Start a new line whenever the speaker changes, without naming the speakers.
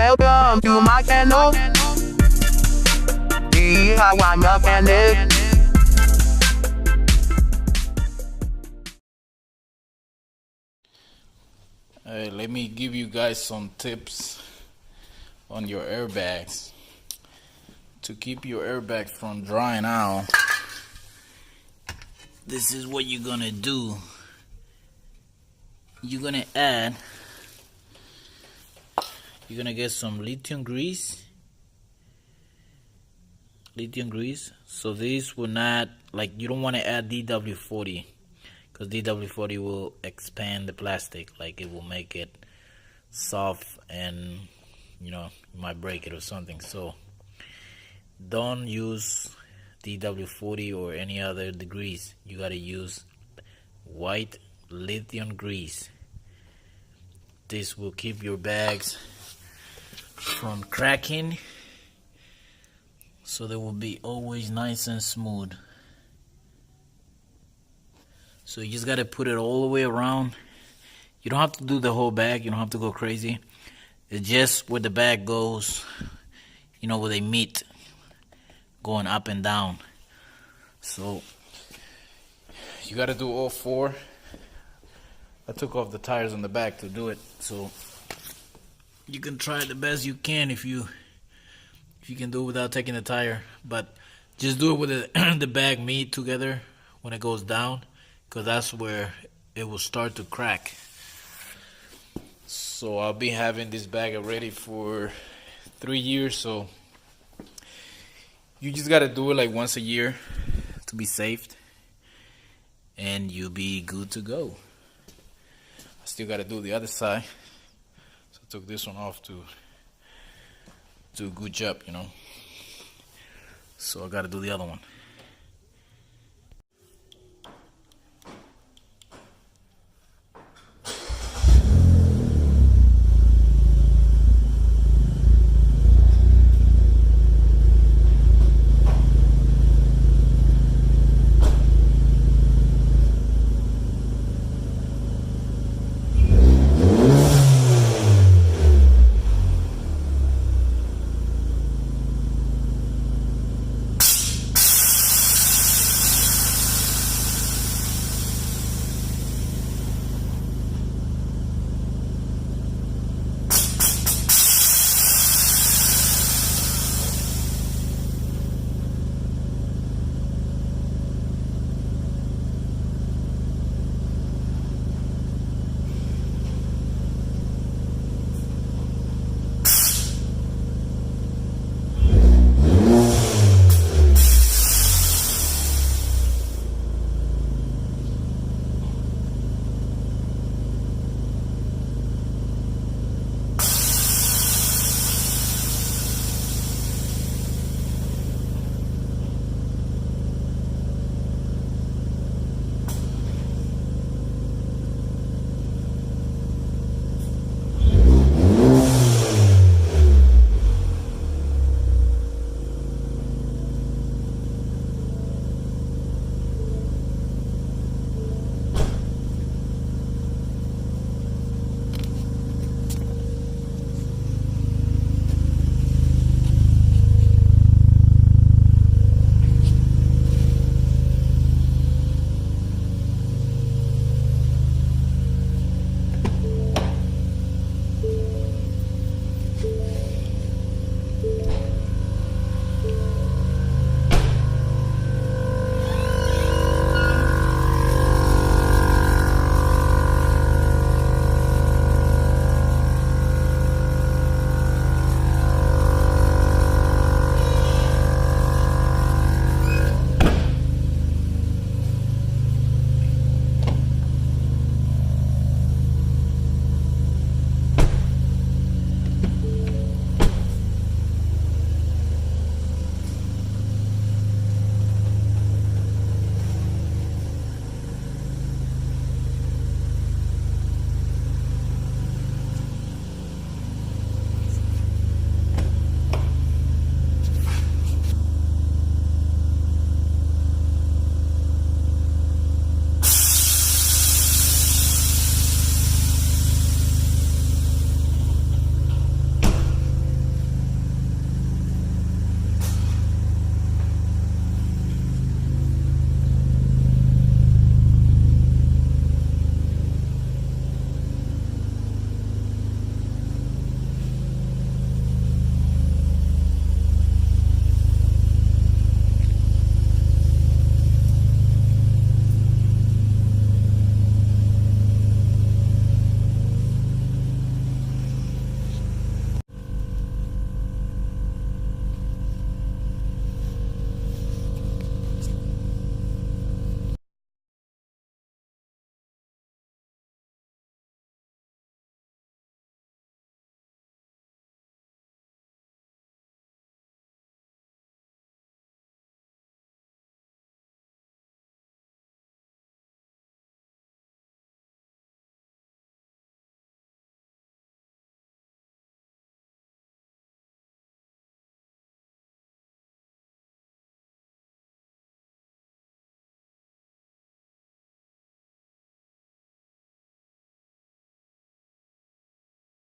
welcome to my channel. See how I'm up and it.
Let me give you guys some tips on your airbags to keep your airbags from drying out. This is what you're gonna do. You're gonna get some lithium grease. So this will not, like, you don't want to add DW40, because DW40 will expand the plastic, like it will make it soft and you might break it or something. So don't use DW40 or any other grease. You gotta use white lithium grease. This will keep your bags from cracking, so they will be always nice and smooth. So you just gotta put it all the way around. You don't have to do the whole bag, you don't have to go crazy. It's just where the bag goes, where they meet, going up and down. So you gotta do all four. I took off the tires on the back to do it, so you can try it the best you can if you can do it without taking the tire. But just do it with the bag meet together when it goes down, because that's where it will start to crack. So I'll be having this bag ready for 3 years, so you just gotta do it like once a year to be safe, and you'll be good to go. I still gotta do the other side, so I took this one off to do a good job, So I gotta do the other one.